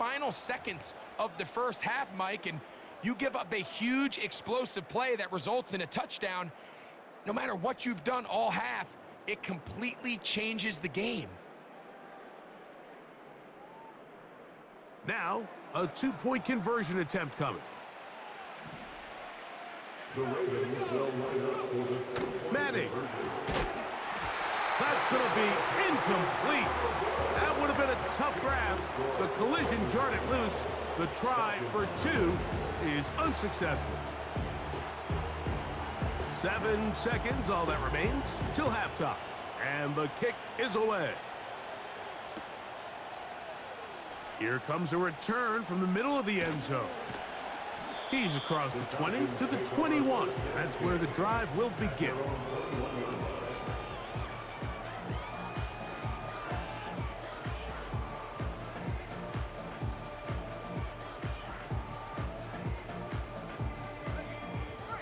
final seconds of the first half, Mike, and you give up a huge explosive play that results in a touchdown. No matter what you've done all half, it completely changes the game. Now, a two-point conversion attempt coming. Manning. That's going to be incomplete. That would have been a tough grab. The collision jarred it loose. The try for two is unsuccessful. 7 seconds, all that remains, till halftime. And the kick is away. Here comes a return from the middle of the end zone. He's across the 20 to the 21. That's where the drive will begin.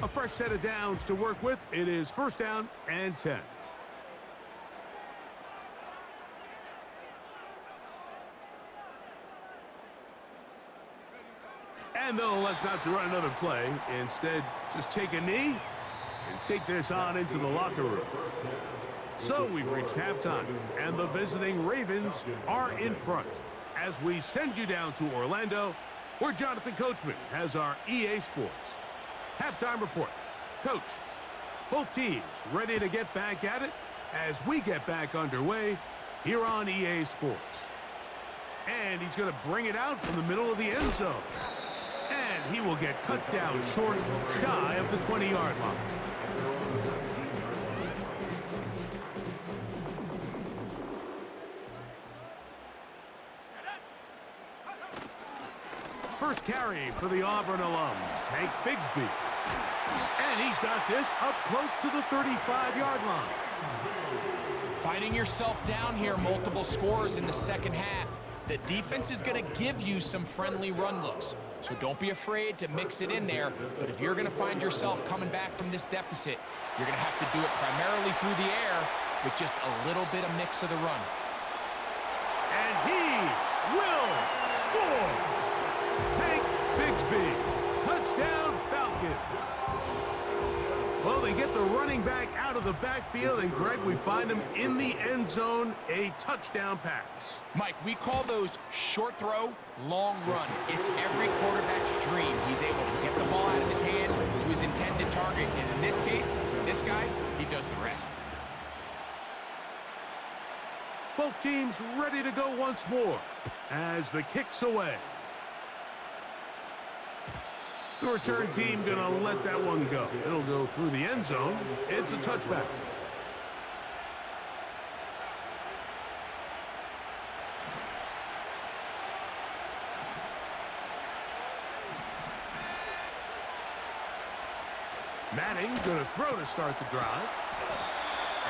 A fresh set of downs to work with. It is first down and 10. And they'll elect not to run another play. Instead, just take a knee and take this on into the locker room. So we've reached halftime, and the visiting Ravens are in front. As we send you down to Orlando, where Jonathan Coachman has our EA Sports halftime report. Coach, both teams ready to get back at it as we get back underway here on EA Sports. And he's going to bring it out from the middle of the end zone. And he will get cut down short, shy of the 20-yard line. First carry for the Auburn alum, Tank Bigsby. And he's got this up close to the 35-yard line. Finding yourself down here, multiple scores in the second half. The defense is going to give you some friendly run looks, so don't be afraid to mix it in there. But if you're going to find yourself coming back from this deficit, you're going to have to do it primarily through the air with just a little bit of mix of the run. And he will score! Tank Bigsby, touchdown Falcons. Well, they get the running back out of the backfield, and Greg, we find him in the end zone, a touchdown pass. Mike, we call those short throw, long run. It's every quarterback's dream. He's able to get the ball out of his hand to his intended target, and in this case, this guy, he does the rest. Both teams ready to go once more as the kick's away. The return team going to let that one go. It'll go through the end zone. It's a touchback. Manning going to throw to start the drive.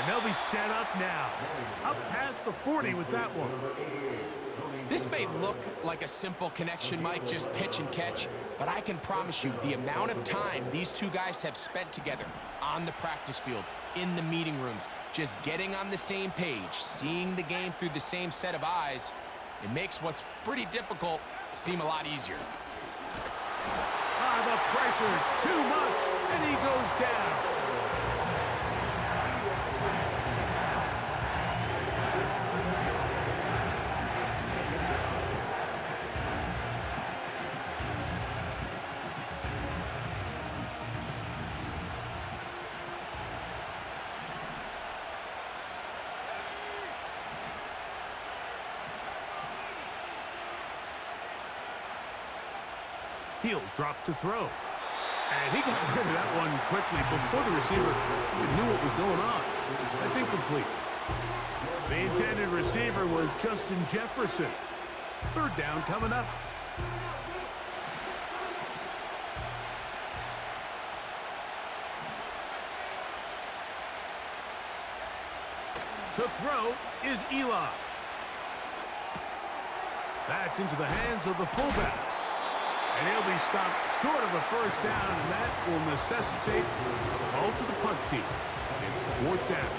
And they'll be set up now. Up past the 40 with that one. This may look like a simple connection, Mike, just pitch and catch, but I can promise you the amount of time these two guys have spent together on the practice field, in the meeting rooms, just getting on the same page, seeing the game through the same set of eyes, it makes what's pretty difficult seem a lot easier. The pressure, too much, and he goes down. He'll drop to throw. And he got rid of that one quickly before the receiver even knew what was going on. That's incomplete. The intended receiver was Justin Jefferson. Third down coming up. To throw is Eli. That's into the hands of the fullback. And he'll be stopped short of a first down, and that will necessitate a call to the punt team. It's fourth down.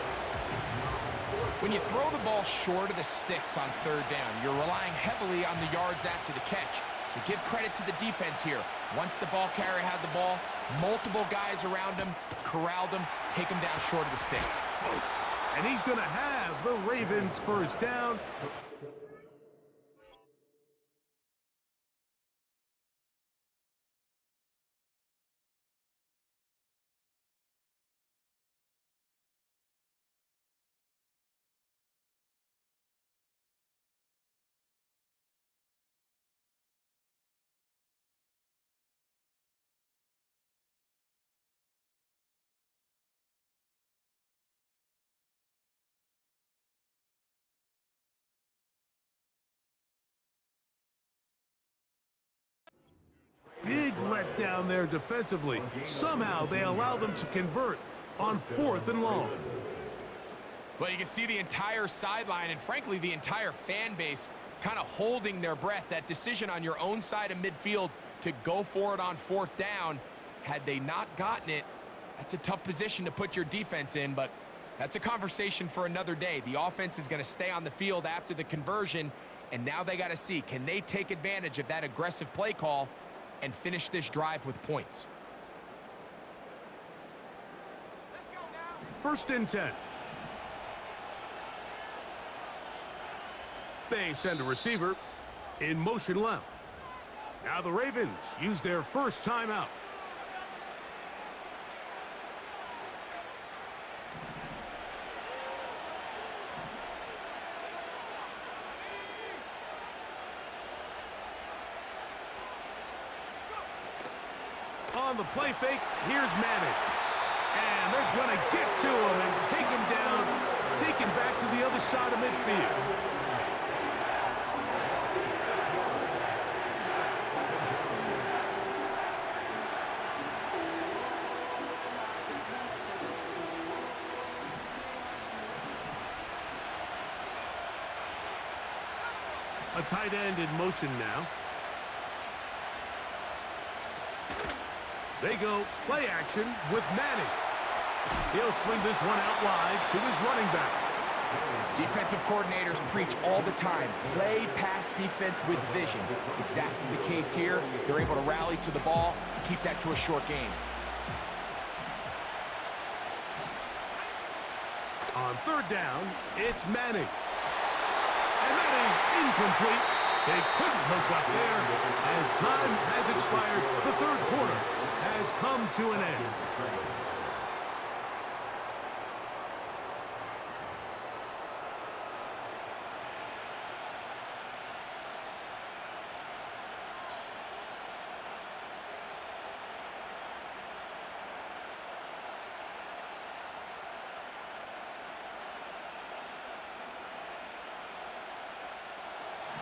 When you throw the ball short of the sticks on third down, you're relying heavily on the yards after the catch. So give credit to the defense here. Once the ball carrier had the ball, multiple guys around him, corralled him, take him down short of the sticks. And he's going to have the Ravens first down. Big letdown there defensively. Somehow they allow them to convert on 4th and long. Well, you can see the entire sideline and, frankly, the entire fan base kind of holding their breath. That decision on your own side of midfield to go for it on 4th down, had they not gotten it, that's a tough position to put your defense in, but that's a conversation for another day. The offense is going to stay on the field after the conversion, and now they got to see, can they take advantage of that aggressive play call and finish this drive with points? 1st and 10. They send a receiver in motion left. Now the Ravens use their first timeout. On the play fake, here's Madden. And they're going to get to him and take him down, take him back to the other side of midfield. A tight end in motion now. They go play action with Manning. He'll swing this one out wide to his running back. Defensive coordinators preach all the time, play pass defense with vision. It's exactly the case here. They're able to rally to the ball, keep that to a short game. On 3rd down, it's Manning. And that is incomplete. They couldn't hook up there. As time has expired, the 3rd quarter has come to an end.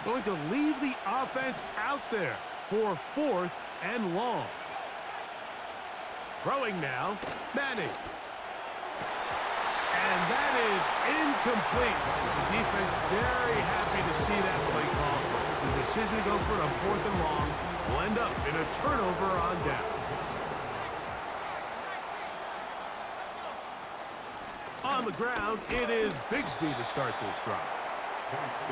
Going to leave the offense out there for 4th and long. Throwing now, Manning. And that is incomplete. The defense very happy to see that play call. The decision to go for it on 4th and long will end up in a turnover on downs. On the ground, it is Bigsby to start this drive.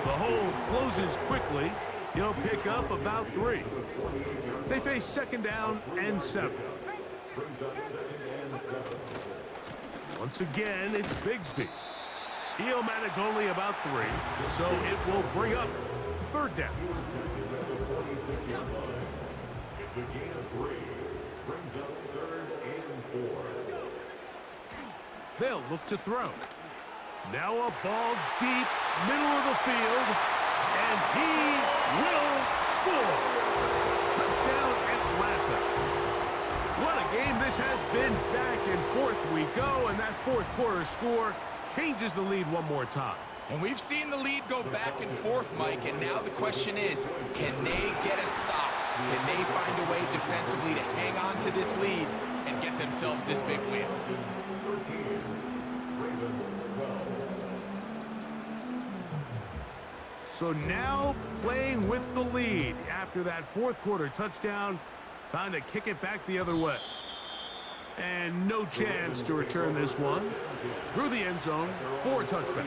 The hole closes quickly. He'll pick up about 3. They face 2nd down and 7. Once again, it's Bigsby. He'll manage only about 3, so it will bring up 3rd down. It's a gain of 3. Brings up 3rd and 4. They'll look to throw. Now a ball deep, middle of the field, and he will score. Touchdown, Atlanta. What a game this has been. Back and forth we go, and that 4th quarter score changes the lead one more time. And we've seen the lead go back and forth, Mike, and now the question is, can they get a stop? Can they find a way defensively to hang on to this lead and get themselves this big win? So now playing with the lead after that 4th quarter touchdown, time to kick it back the other way. And no chance to return this one through the end zone for a touchback.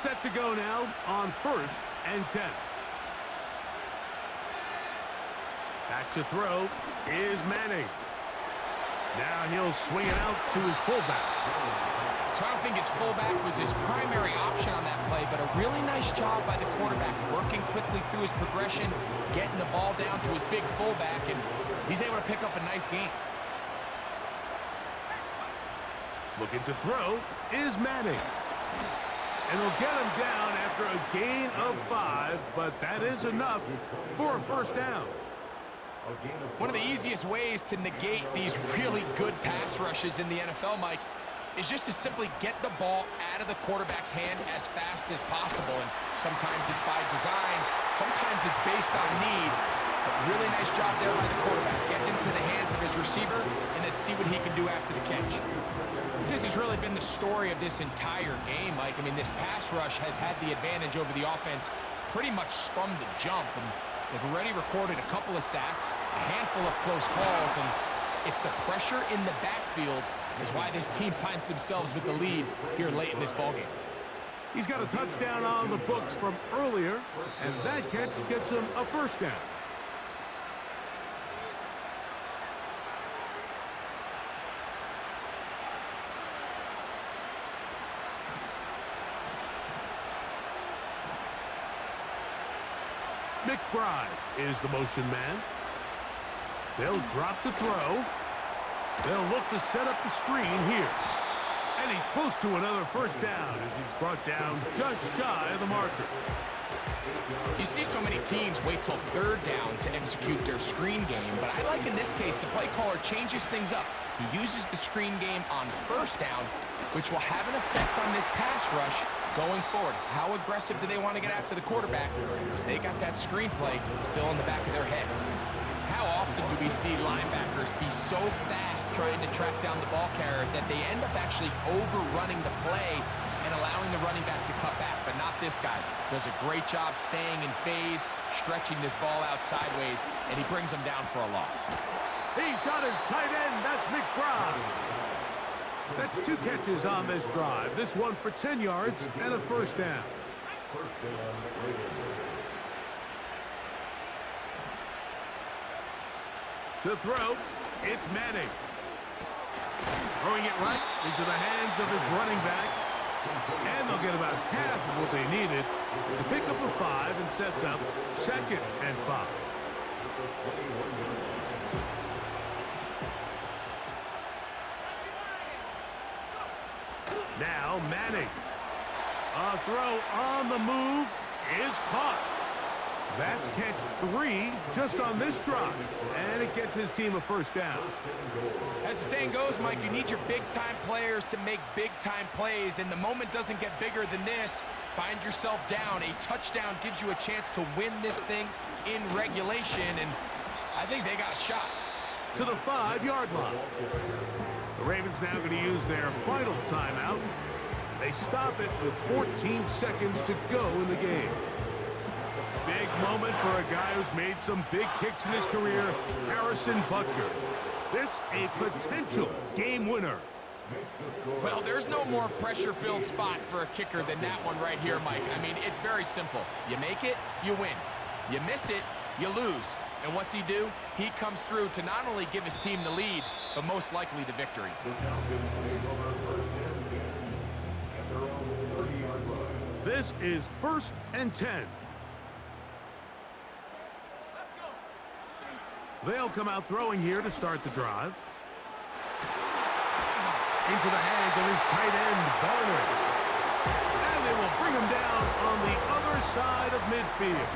Set to go now on 1st and 10. Back to throw is Manning. Now he'll swing it out to his fullback. So I don't think his fullback was his primary option on that play, but a really nice job by the quarterback working quickly through his progression, getting the ball down to his big fullback, and he's able to pick up a nice gain. Looking to throw is Manning. And he'll get him down after a gain of 5, but that is enough for a first down. One of the easiest ways to negate these really good pass rushes in the NFL, Mike, is just to simply get the ball out of the quarterback's hand as fast as possible. And sometimes it's by design, sometimes it's based on need. But really nice job there by the quarterback, getting into the hands of his receiver and then see what he can do after the catch. This has really been the story of this entire game, Mike. I mean, this pass rush has had the advantage over the offense pretty much from the jump. And they've already recorded a couple of sacks, a handful of close calls, and it's the pressure in the backfield is why this team finds themselves with the lead here late in this ballgame. He's got a touchdown on the books from earlier, and that catch gets him a first down. McBride is the motion man. They'll drop to throw. They'll look to set up the screen here. And he's close to another first down as he's brought down just shy of the marker. You see so many teams wait till 3rd down to execute their screen game, but I like in this case the play caller changes things up. He uses the screen game on 1st down, which will have an effect on this pass rush going forward. How aggressive do they want to get after the quarterback? Because they got that screenplay still in the back of their head. How often do we see linebackers be so fast trying to track down the ball carrier that they end up actually overrunning the play and allowing the running back to cut back? But not this guy. Does a great job staying in phase, stretching this ball out sideways, and he brings him down for a loss. He's got his tight end. That's McBride. That's 2 catches on this drive. This one for 10 yards and a first down. To throw, it's Manning. Throwing it right into the hands of his running back. And they'll get about half of what they needed to pick up a 5 and sets up 2nd and 5. Now Manning. A throw on the move is caught. That's catch 3 just on this drive, and it gets his team a first down. As the saying goes, Mike, you need your big-time players to make big-time plays, and the moment doesn't get bigger than this. Find yourself down. A touchdown gives you a chance to win this thing in regulation, and I think they got a shot. To the 5-yard line. The Ravens now going to use their final timeout. They stop it with 14 seconds to go in the game. Big moment for a guy who's made some big kicks in his career, Harrison Butker. This a potential game winner. Well, there's no more pressure-filled spot for a kicker than that one right here, Mike. I mean, it's very simple. You make it, you win. You miss it, you lose. And what's he do? He comes through to not only give his team the lead, but most likely the victory. This is 1st and 10. They'll come out throwing here to start the drive. Into the hands of his tight end, Barner. And they will bring him down on the other side of midfield.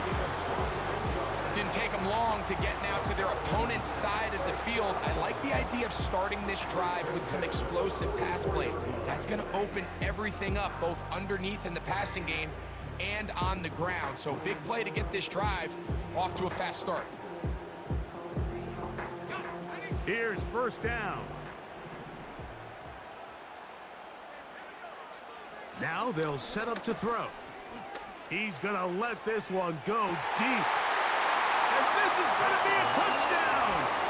Didn't take them long to get now to their opponent's side of the field. I like the idea of starting this drive with some explosive pass plays. That's going to open everything up, both underneath in the passing game and on the ground. So big play to get this drive off to a fast start. Here's first down. Now they'll set up to throw. He's going to let this one go deep. And this is going to be a touchdown.